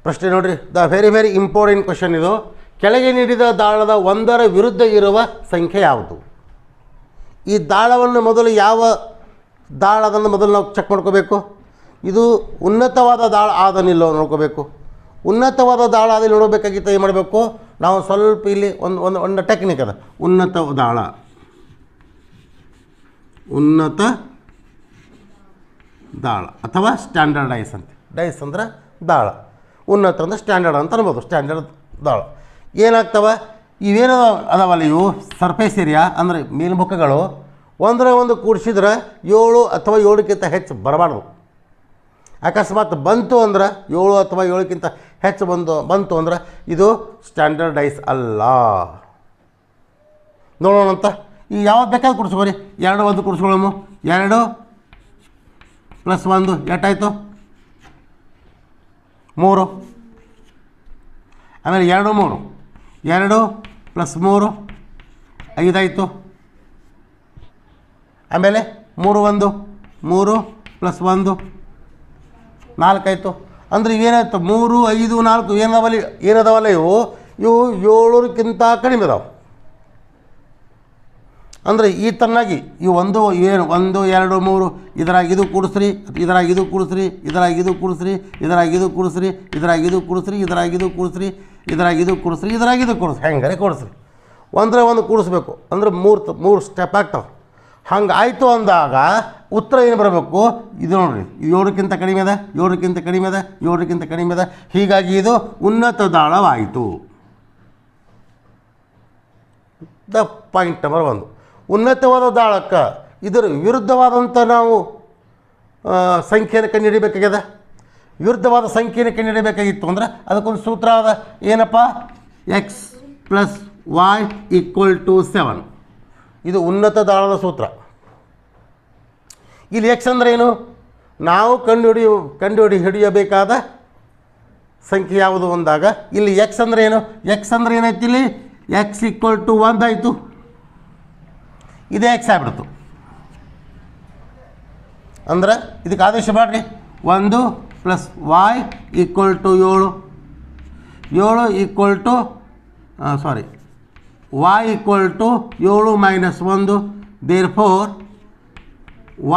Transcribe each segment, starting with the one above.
ಪ್ರಶ್ನೆ ನೋಡಿರಿ, the very important question ಇದು. ಕೆಳಗೆ ನೀಡಿದ ದಾಳದ ಒಂದರ ವಿರುದ್ಧ ಇರುವ ಸಂಖ್ಯೆ ಯಾವುದು? ಈ ದಾಳವನ್ನು ಮೊದಲು ಯಾವ ದಾಳ ಅದನ್ನು ಮೊದಲು ನಾವು ಚೆಕ್ ಮಾಡ್ಕೋಬೇಕು. ಇದು ಉನ್ನತವಾದ ದಾಳ ಆದನಿಲ್ಲೋ ನೋಡ್ಕೋಬೇಕು. ಉನ್ನತವಾದ ದಾಳ ಆದಲ್ಲಿ ನೋಡಬೇಕಾಗಿತ್ತು ಏನು ಮಾಡಬೇಕು ನಾವು ಸ್ವಲ್ಪ ಇಲ್ಲಿ ಒಂದು ಟೆಕ್ನಿಕ್ ಅದ. ಉನ್ನತ ದಾಳ, ಉನ್ನತ ದಾಳ ಅಥವಾ ಸ್ಟ್ಯಾಂಡರ್ಡ್ ಡೈಸ್ ಅಂತ. ಡೈಸ್ ಅಂದ್ರೆ ದಾಳ, ಉನ್ನತ ಅಂದ್ರೆ ಸ್ಟ್ಯಾಂಡರ್ಡ್ ಅಂತ ಅನ್ಬೋದು. ಸ್ಟ್ಯಾಂಡರ್ಡ್ ದಾಳ ಏನಾಗ್ತವೆ, ಇವೇನು ಅದಾವಲ್ಲ ಇವು ಸರ್ಫೇಸ್ ಏರಿಯಾ ಅಂದರೆ ಮೇಲ್ಮುಖಗಳು ಒಂದರ ಒಂದು ಕೂಡಿಸಿದ್ರೆ 7 ಅಥವಾ 7ಕ್ಕಿಂತ ಹೆಚ್ಚು ಬರಬಾರ್ದು. ಅಕಸ್ಮಾತ್ ಬಂತು ಅಂದ್ರೆ 7 ಅಥವಾ 7ಕ್ಕಿಂತ ಹೆಚ್ಚು ಬಂತು ಅಂದ್ರೆ ಇದು ಸ್ಟ್ಯಾಂಡರ್ಡ್ ಡೈಸ್ ಅಲ್ಲ. ನೋಡೋಣಂತ. ಈಗ ಯಾವ್ದು ಬೇಕಾದ್ರೆ ಕೂಡಿಸ್ಕೋರಿ. 2 1 ಕೂಡಿಸ್ಕೊಳ್ಳೋಣ. 2 + 1 ಎಷ್ಟಾಯಿತು? 3. ಆಮೇಲೆ 2 3, 2 + 3 5 ಆಯಿತು. ಆಮೇಲೆ 3 1 3 + 1 4 ಆಯಿತು. ಅಂದರೆ ಇವೇನಾಯ್ತು 3 5 4 ಏನದಾವಲ್ಲ ಇವು 7ಕ್ಕಿಂತ ಕಡಿಮೆ ಅದಾವೆ. ಅಂದರೆ ಈ ತನ್ನಾಗಿ ಇವು 1 2 3 ಇದರಾಗ ಇದು ಕೂಡಿಸ್ರಿ, ಇದರಾಗ ಇದು ಕೂಡಿಸ್ರಿ, ಇದರಾಗ ಇದು ಕೂಡಿಸ್ರಿ, ಇದರಾಗ ಇದು ಕೂಡಿಸ್ರಿ, ಇದರಾಗ ಇದು ಕೂಡಿಸ್ರಿ, ಇದರಾಗ ಇದು ಕೂಡಿಸ್ರಿ, ಇದರಾಗ ಇದು ಕೂಡಿಸ್ರಿ, ಇದರಾಗ ಇದು ಕೂಡಿಸ್ರಿ, ಹೆಂಗಾರೆ ಕೂಡಿಸ್ರಿ. ಒಂದರ ಒಂದು ಕೂಡಿಸ್ಬೇಕು ಅಂದರೆ 3 ಸ್ಟೆಪ್ ಆಗ್ತಾವೆ. ಹಂಗೆ ಆಯಿತು ಅಂದಾಗ ಉತ್ತರ ಏನು ಬರಬೇಕು? ಇದು ನೋಡಿರಿ, 7ಕ್ಕಿಂತ ಕಡಿಮೆ ಅದ, 7ಕ್ಕಿಂತ ಕಡಿಮೆ ಅದ, 7ಕ್ಕಿಂತ ಕಡಿಮೆ ಅದ. ಹೀಗಾಗಿ ಇದು ಉನ್ನತ ದಾಳವಾಯಿತು. The point number 1. ಉನ್ನತವಾದ ದಾಳಕ್ಕೆ ಇದರ ವಿರುದ್ಧವಾದಂಥ ನಾವು ಸಂಖ್ಯೆಯನ್ನು ಕಂಡುಹಿಡಿಬೇಕಾಗ್ಯದ. ವಿರುದ್ಧವಾದ ಸಂಖ್ಯೆಯನ್ನು ಕಂಡುಹಿಡಿಬೇಕಾಗಿತ್ತು ಅಂದ್ರೆ ಅದಕ್ಕೊಂದು ಸೂತ್ರ ಅದ. ಏನಪ್ಪ? x + y = 7. ಇದು ಉನ್ನತ ದಾಳದ ಸೂತ್ರ. ಇಲ್ಲಿ ಎಕ್ಸ್ ಅಂದ್ರೆ ಏನು? ನಾವು ಹಿಡಿಯಬೇಕಾದ ಸಂಖ್ಯೆ ಯಾವುದು ಅಂದಾಗ ಇಲ್ಲಿ ಎಕ್ಸ್ ಅಂದರೆ ಏನು? ಎಕ್ಸ್ ಅಂದರೆ ಏನಾಯ್ತು? ಇಲ್ಲಿ x = 1 ಆಯಿತು. ಇದೇ ಎಕ್ಸ್ ಆಗ್ಬಿಡ್ತು. ಅಂದ್ರೆ ಇದಕ್ಕೆ ಆದೇಶ ಮಾಡಿರಿ 1 + y = 7. 7 y = 7 - 1. therefore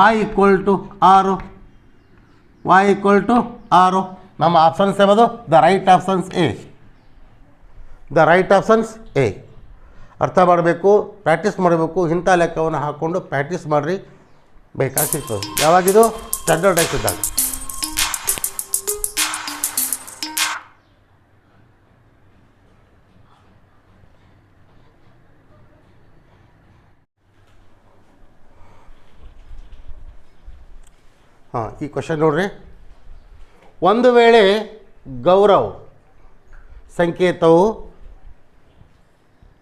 y = 6. y = 6. ನಮ್ಮ ಆಪ್ಷನ್ಸ್ ಯಾವುದು? The right options A. The right options A. ಅರ್ಥ ಮಾಡಬೇಕು, ಪ್ರಾಕ್ಟೀಸ್ ಮಾಡಬೇಕು. ಇಂಥ ಲೆಕ್ಕವನ್ನು ಹಾಕ್ಕೊಂಡು ಪ್ರಾಕ್ಟೀಸ್ ಮಾಡಿರಿ, ಬೇಕಾಗಿ ಸಿಗ್ತದೆ. ಯಾವಾಗಿದು? ಸ್ಟ್ಯಾಂಡರ್ಡ್ ಡೈಸ್ ಇದ್ದಾಗ. ಈ ಕ್ವಶನ್ ನೋಡ್ರಿ. ಒಂದು ವೇಳೆ ಗೌರವ್ ಸಂಕೇತವು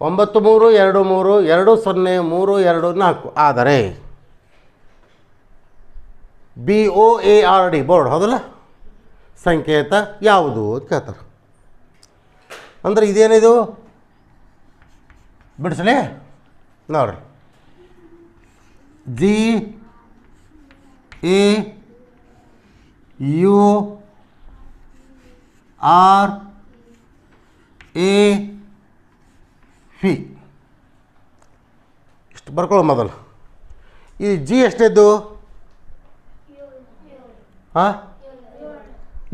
93232034 ಆದರೆ BOARD ಬೋರ್ಡ್ ಹೌದಲ್ಲ ಸಂಕೇತ ಯಾವುದು ಅಂತ ಕೇಳ್ತಾರೆ. ಅಂದರೆ ಇದೇನಿದು ಬಿಡಿಸಲೇ ನೋಡ್ರಿ. GAURAP ಇಷ್ಟು ಬರ್ಕೊಳ್ಳೋ ಮೊದಲು. ಈ ಜಿ ಎಷ್ಟನೇದ್ದು?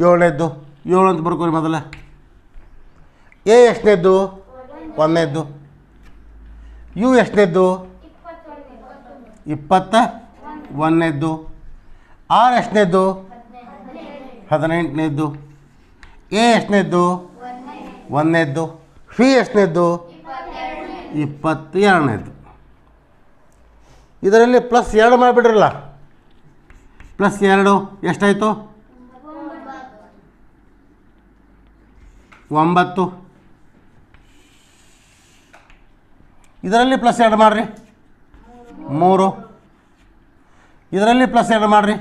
7ನೇದ್ದು. 7 ಅಂತ ಬರ್ಕೊಳ್ಳಿ ಮೊದಲ. ಎ ಎಷ್ಟನೇದ್ದು? 1ನೇದ್ದು. ಯು ಎಷ್ಟನೇದ್ದು? 21ನೇದ್ದು. ಆರ್ ಎಷ್ಟನೇದ್ದು? 18ನೇದ್ದು. ಎ ಎಷ್ಟನೇದ್ದು? 1ನೇದ್ದು. ಫಿ ಎಷ್ಟನೇದ್ದು? 22ನೇದ್ದು. ಇದರಲ್ಲಿ +2 ಮಾಡಿಬಿಡ್ರಲ್ಲ. +2 ಎಷ್ಟಾಯಿತು? 9. ಇದರಲ್ಲಿ +2 ಮಾಡಿರಿ 3. ಇದರಲ್ಲಿ +2 ಮಾಡಿರಿ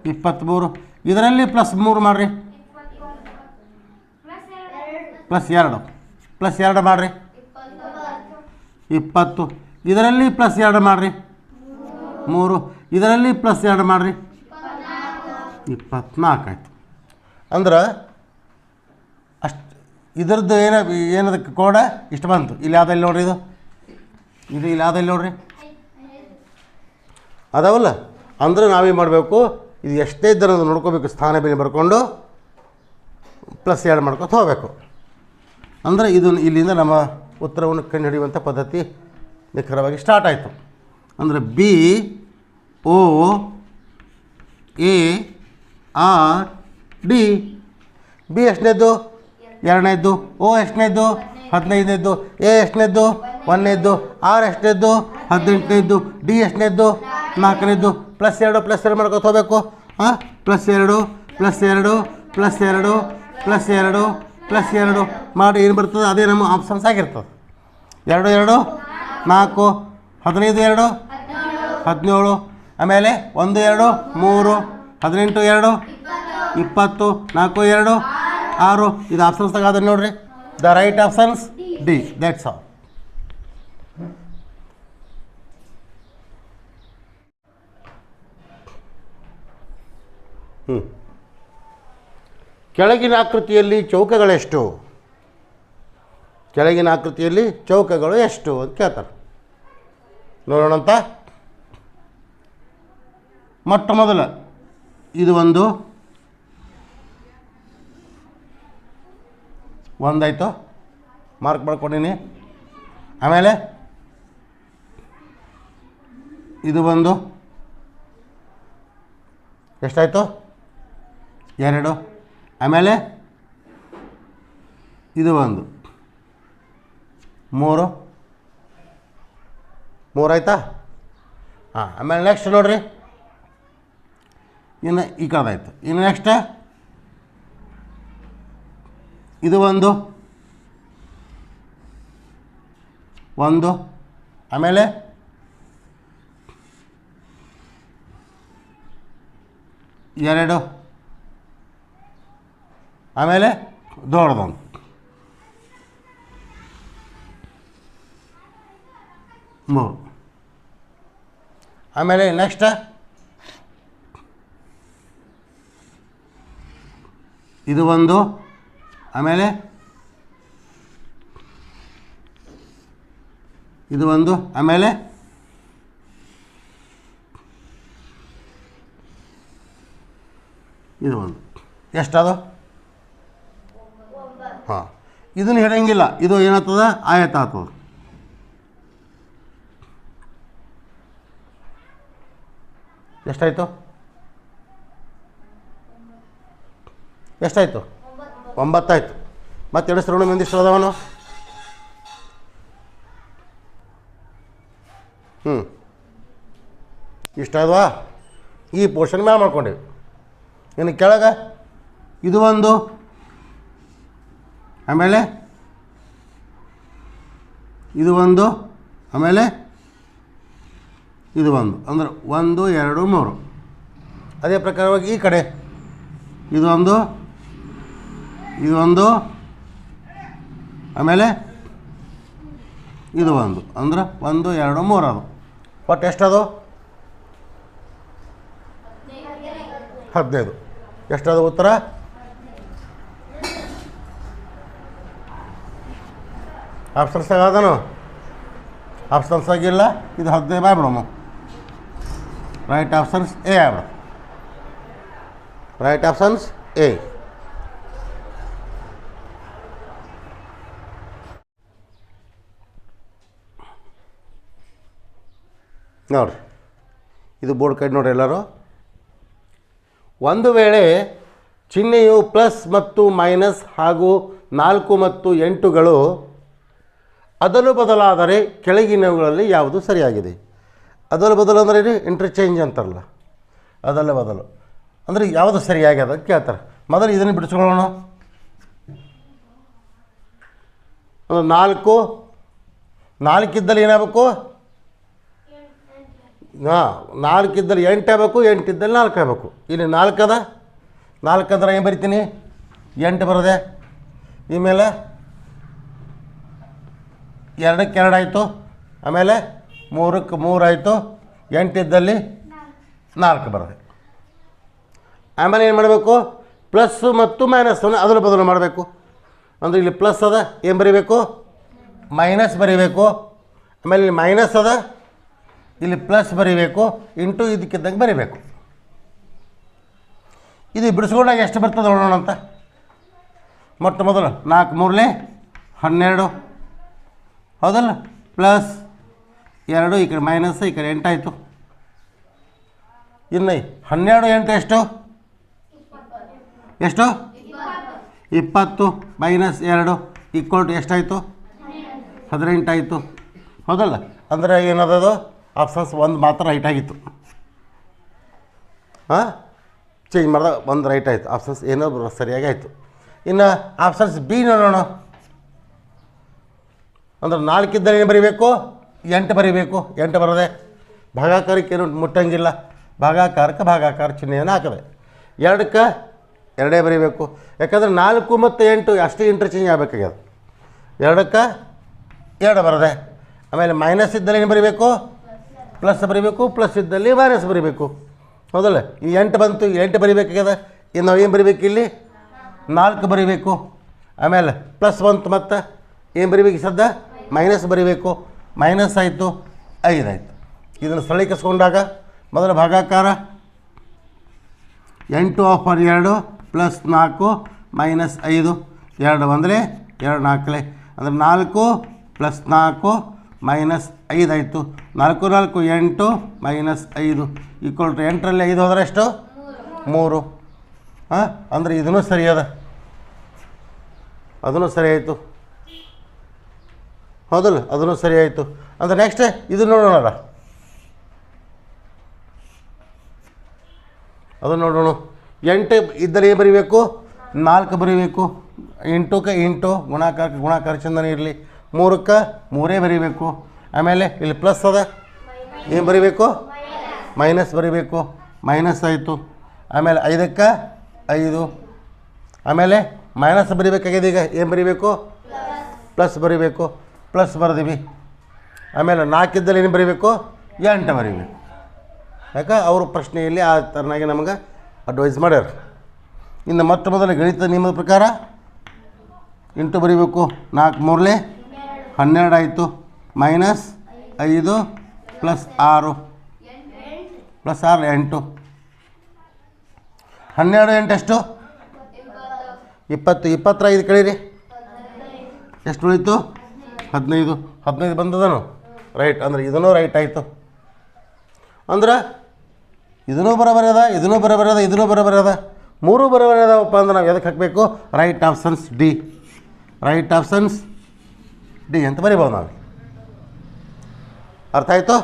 23. ಇದರಲ್ಲಿ +3 ಮಾಡಿರಿ +2 ಮಾಡಿರಿ 20. ಇದರಲ್ಲಿ +2 ಮಾಡಿರಿ 3. ಇದರಲ್ಲಿ +2 ಮಾಡಿರಿ 24 ಆಯಿತು. ಅಂದ್ರೆ ಇದ್ರದ್ದು ಏನದಕ್ಕೆ ಕೋಡ ಇಷ್ಟು ಬಂತು. ಇಲ್ಲಿ ಯಾವುದಲ್ಲಿ ನೋಡ್ರಿ ಇದು ಇಲ್ಲಿ ಯಾವುದಲ್ಲಿ ನೋಡ್ರಿ ಅದಾವಲ್ಲ. ಅಂದರೆ ನಾವೇನು ಮಾಡಬೇಕು, ಇದು ಎಷ್ಟೇ ಇದ್ದರೆ ಅದು ನೋಡ್ಕೋಬೇಕು, ಸ್ಥಾನ ಬೆಲೆ ಬರ್ಕೊಂಡು +2 ಮಾಡ್ಕೊತ ಹೋಗಬೇಕು. ಅಂದರೆ ಇದು ಇಲ್ಲಿಂದ ನಮ್ಮ ಉತ್ತರವನ್ನು ಕಂಡುಹಿಡಿಯುವಂಥ ಪದ್ಧತಿ ನಿಖರವಾಗಿ ಸ್ಟಾರ್ಟ್ ಆಯಿತು. ಅಂದರೆ BOAR D. B ಎಷ್ಟನೇದ್ದು? 2ನೇದ್ದು. O ಎಷ್ಟನೇದ್ದು? 15ನೇದ್ದು. A ಎಷ್ಟನೇದ್ದು? 1ನೇದ್ದು. R ಎಷ್ಟನೇದ್ದು? 18ನೇದ್ದು. D ಎಷ್ಟನೇದ್ದು? 4ನೇದ್ದು. +2 ಮಾಡ್ಕೊತ ಹೋಗಬೇಕು. ಹಾಂ, +2 +2 +2 +2 +2 ಮಾಡಿ ಏನು ಬರ್ತದೆ ಅದೇ ನಮ್ಮ ಆಪ್ಷನ್ಸ್ ಆಗಿರ್ತದೆ. 2 2 4 15 2 17 ಆಮೇಲೆ 1 2 3 18 2 20 4 2 6 ಇದು ಆಪ್ಷನ್ಸ್ ತಗೋದ್ರೆ ನೋಡ್ರಿ. The right options D. That's all. ಕೆಳಗಿನ ಆಕೃತಿಯಲ್ಲಿ ಚೌಕಗಳೆಷ್ಟು? ಕೆಳಗಿನ ಆಕೃತಿಯಲ್ಲಿ ಚೌಕಗಳು ಎಷ್ಟು ಅಂತ ಕೇಳ್ತಾರೆ. ನೋಡೋಣಂತ. ಮೊಟ್ಟ ಮೊದಲ ಇದು ಒಂದಾಯಿತು, ಮಾರ್ಕ್ ಮಾಡ್ಕೊಂಡಿನಿ. ಆಮೇಲೆ ಇದು ಎಷ್ಟಾಯಿತು? 2. ಆಮೇಲೆ ಇದು 3 ಆಯಿತಾ? ಹಾಂ. ಆಮೇಲೆ ನೆಕ್ಸ್ಟ್ ನೋಡಿರಿ, ಇನ್ನು ಈ ಕಡೆದಾಯ್ತು. ಇನ್ನು ನೆಕ್ಸ್ಟ್ ಇದು 1 ಆಮೇಲೆ ಎರಡು, ಆಮೇಲೆ ದೊಡ್ಡದೊಂದು, ಮೂರು. ಆಮೇಲೆ ನೆಕ್ಸ್ಟ್ ಇದು 1, ಆಮೇಲೆ ಇದು 1, ಆಮೇಲೆ ಇದು 1. ಎಷ್ಟದು? ಹಾಂ. ಇದನ್ನು ಹೇಳಂಗಿಲ್ಲ, ಇದು ಏನಾಗ್ತದ? ಆಯತ ಆಗ್ತದೆ. ಎಷ್ಟಾಯಿತು? 9 ಆಯಿತು. ಮತ್ತೆ ಎರಡು ಶ್ರವಣ ಮಂದಿಷ್ಟು ಅದಾವನು? ಇಷ್ಟ ಅಲ್ವಾ? ಈ ಪೋರ್ಷನ್ ಮ್ಯಾಲೆ ಮಾಡ್ಕೊಂಡೇವಿ. ಇನ್ನು ಕೆಳಗೆ ಇದು 1, ಆಮೇಲೆ ಇದು 1, ಆಮೇಲೆ ಇದು 1, ಅಂದ್ರೆ 1 2 3. ಅದೇ ಪ್ರಕಾರವಾಗಿ ಈ ಕಡೆ ಇದು 1, ಇದು 1, ಆಮೇಲೆ ಇದು 1, ಅಂದ್ರೆ 1 2 3 ಅದು. ಒಟ್ಟು ಎಷ್ಟದು? 15. ಎಷ್ಟದು ಉತ್ತರ? ಆಪ್ಷನ್ಸ್ ಆಗದನು? ಆಪ್ಷನ್ಸ್ ಆಗಿಲ್ಲ. ಇದು 15 ಆಗ್ಬಿಡಮ್ಮ. ರೈಟ್ ಆಪ್ಷನ್ಸ್ ಎ ಆಗ್ಬಿಡ. Right options A. ನೋಡಿರಿ, ಇದು ಬೋರ್ಡ್ ಕೈ ನೋಡಿರಿ ಎಲ್ಲರೂ. ಒಂದು ವೇಳೆ ಚಿಹ್ನೆಯು ಪ್ಲಸ್ ಮತ್ತು ಮೈನಸ್ ಹಾಗೂ 4 ಮತ್ತು 8ಗಳು ಅದಲು ಬದಲಾದರೆ ಕೆಳಗಿನವುಗಳಲ್ಲಿ ಯಾವುದು ಸರಿಯಾಗಿದೆ? ಅದಲು ಬದಲು ಅಂದರೆ ಇಂಟರ್ಚೇಂಜ್ ಅಂತಾರಲ್ಲ, ಅದಲ್ಲ ಬದಲು ಅಂದರೆ ಯಾವುದು ಸರಿಯಾಗ್ಯದ ಅಂತ ಕೇಳ್ತಾರೆ. ಮೊದಲು ಇದನ್ನು ಬಿಡಿಸ್ಕೊಳ್ಳೋಣ. 4 ಇದ್ದಲ್ಲಿ ಏನಾಗಬೇಕು? 4 ಇದ್ದಲ್ಲಿ 8 ಆಗಬೇಕು, 8 ಇದ್ದಲ್ಲಿ 4 ಆಗಬೇಕು. ಇಲ್ಲಿ 4 ಅದ, 4 ಅಂದ್ರೆ ಏನು ಬರಿತೀನಿ? 8 ಬರೋದೆ. ಇಮೇಲೆ 2ಕ್ಕೆ 2 ಆಯಿತು, ಆಮೇಲೆ 3ಕ್ಕೆ 3 ಆಯಿತು, 8 ಇದ್ದಲ್ಲಿ 4 ಬರೋದೆ. ಆಮೇಲೆ ಏನು ಮಾಡಬೇಕು? ಪ್ಲಸ್ಸು ಮತ್ತು ಮೈನಸ್ಸನ್ನು ಅದರ ಬದಲು ಮಾಡಬೇಕು. ಅಂದರೆ ಇಲ್ಲಿ ಪ್ಲಸ್ ಅದ ಏನು ಬರೀಬೇಕು ಮೈನಸ್ ಬರೀಬೇಕು. ಆಮೇಲೆ ಇಲ್ಲಿ ಮೈನಸ್ ಅದ ಇಲ್ಲಿ ಪ್ಲಸ್ ಬರೀಬೇಕು ಇಂಟು ಇದಕ್ಕಿದ್ದಂಗೆ ಬರೀಬೇಕು. ಇದು ಬಿಡಿಸ್ಕೊಂಡಾಗ ಎಷ್ಟು ಬರ್ತದೆ ನೋಡೋಣ ಅಂತ. ಮೊಟ್ಟ ಮೊದಲು 4 3 12 ಹೌದಲ್ಲ, ಪ್ಲಸ್ 2 ಈ ಕಡೆ ಮೈನಸ್ ಈ ಕಡೆ 8 ಆಯಿತು. ಇನ್ನು 12 8 ಎಷ್ಟು ಎಷ್ಟು 20 ಮೈನಸ್ 2 ಈಕ್ವಲ್ ಟು ಎಷ್ಟಾಯಿತು 18 ಆಯಿತು. ಹೌದಲ್ಲ, ಅಂದರೆ ಏನದದು ಆಪ್ಷನ್ಸ್ ಒಂದು ಮಾತ್ರ ರೈಟ್ ಆಗಿತ್ತು. ಹಾಂ, ಚೇಂಜ್ ಮಾಡಿದಾಗ ಒಂದು ರೈಟ್ ಆಯಿತು, ಆಪ್ಷನ್ಸ್ ಏನೋ ಸರಿಯಾಗಿ ಆಯಿತು. ಇನ್ನು ಆಪ್ಷನ್ಸ್ ಬಿ ನೋಡೋಣ. ಅಂದ್ರೆ 4 ಇದ್ದರೆ ಏನು ಬರೀಬೇಕು 8 ಬರೀಬೇಕು. 8 ಬರದೆ ಭಾಗಾಕಾರಕ್ಕೆ ಏನು ಮುಟ್ಟಂಗಿಲ್ಲ, ಭಾಗಾಕಾರಕ್ಕೆ ಭಾಗಾಕಾರ ಚಿಹ್ನೆಯನ್ನು ಹಾಕದೆ. 2ಕ್ಕೆ 2 ಬರೀಬೇಕು, ಯಾಕಂದರೆ 4 ಮತ್ತು 8 ಅಷ್ಟೇ ಇಂಟರ್ಚೇಂಜ್ ಆಗಬೇಕಾಗ್ಯದ. 2ಕ್ಕೆ 2 ಬರದೆ. ಆಮೇಲೆ ಮೈನಸ್ ಇದ್ದಲ್ಲಿ ಏನು ಬರೀಬೇಕು ಪ್ಲಸ್ ಬರೀಬೇಕು, ಪ್ಲಸ್ ಇದ್ದಲ್ಲಿ ಮೈನಸ್ ಬರೀಬೇಕು. ಹೌದಲ್ಲ, ಈ 8 ಬಂತು, 8 ಬರೀಬೇಕಾಗ್ಯದ. ಇನ್ನು ನಾವು ಏನು ಬರೀಬೇಕು ಇಲ್ಲಿ 4 ಬರೀಬೇಕು. ಆಮೇಲೆ ಪ್ಲಸ್ ಬಂತು, ಮತ್ತು ಏನು ಬರೀಬೇಕು ಸದ್ದ ಮೈನಸ್ ಬರೀಬೇಕು. ಮೈನಸ್ ಆಯಿತು 5 ಆಯಿತು. ಇದನ್ನು ಸರಳೀಕರಿಸ್ಕೊಂಡಾಗ ಮೊದಲ ಭಾಗಾಕಾರ 8/2 ಪ್ಲಸ್ 4 ಮೈನಸ್ 5 2 ಅಂದರೆ 2 4 ಅಂದರೆ 4 ಪ್ಲಸ್ 4 ಮೈನಸ್ 5 ಆಯಿತು. 4 4 8 ಮೈನಸ್ 5 ಈಕ್ವಲ್ ಟು 8ರಲ್ಲಿ 5 ಹೋದರೆ ಎಷ್ಟು 3. ಹಾಂ, ಅಂದರೆ ಇದೂ ಸರಿ ಅದ, ಅದೂ ಸರಿ ಆಯಿತು. ಹೌದಲ್ಲ, ಅದೂ ಸರಿ ಆಯಿತು. ಅಂದರೆ ನೆಕ್ಸ್ಟ್ ಇದು ನೋಡೋಣ, ಅದು ನೋಡೋಣ. 8 ಇದ್ದರೆ ಏನು ಬರೀಬೇಕು 4 ಬರೀಬೇಕು. 8ಕ್ಕೆ ಇಂಟು ಗುಣಾಕಾರಕ್ಕೆ ಗುಣಾಕಾರ ಚಂದನೇ ಇರಲಿ. 3ಕ್ಕೆ 3 ಬರೀಬೇಕು. ಆಮೇಲೆ ಇಲ್ಲಿ ಪ್ಲಸ್ ಅದ ಏನು ಬರೀಬೇಕು ಮೈನಸ್ ಬರೀಬೇಕು. ಮೈನಸ್ ಆಯಿತು. ಆಮೇಲೆ 5ಕ್ಕೆ 5. ಆಮೇಲೆ ಮೈನಸ್ ಬರೀಬೇಕಾಗಿದೆ. ಈಗ ಏನು ಬರೀಬೇಕು ಪ್ಲಸ್ ಬರೀಬೇಕು. ಪ್ಲಸ್ ಬರೆದೀವಿ. ಆಮೇಲೆ 4 ಇದ್ದಲ್ಲಿ ಏನು ಬರೀಬೇಕು 8 ಬರೀಬೇಕು. ಯಾಕೆ ಅವರು ಪ್ರಶ್ನೆಯಲ್ಲಿ ಆ ಥರನಾಗಿ ನಮಗೆ ಅಡ್ವೈಸ್ ಮಾಡ್ಯಾರ. ಇನ್ನು ಮೊಟ್ಟ ಮೊದಲ ಗಣಿತ ನಿಯಮದ ಪ್ರಕಾರ ಇಂಟು ಬರೀಬೇಕು. 4 3 12 ಆಯಿತು. Minus 5 plus 6 plus 6 8. 12 8 ಎಷ್ಟು 20. 25 ಕಳೀರಿ ಎಷ್ಟು ಉಳಿತು 15. 15 ಬಂದದನು ರೈಟ್. ಅಂದರೆ ಇದೂ ರೈಟ್ ಆಯಿತು. ಅಂದ್ರೆ ಇದೂ ಬರೋಬರದ, ಇದೂ ಬರೋಬರದ, ಇದೂ ಬರೋಬರದ, 3 ಬರೋಬರದವಪ್ಪ ಅಂದ್ರೆ ನಾವು ಎದಕ್ಕೆ ಹಾಕಬೇಕು right options D. Right options D ಅಂತ ಬರೀಬೋದು ನಾವು. ಅರ್ಥ ಆಯಿತು.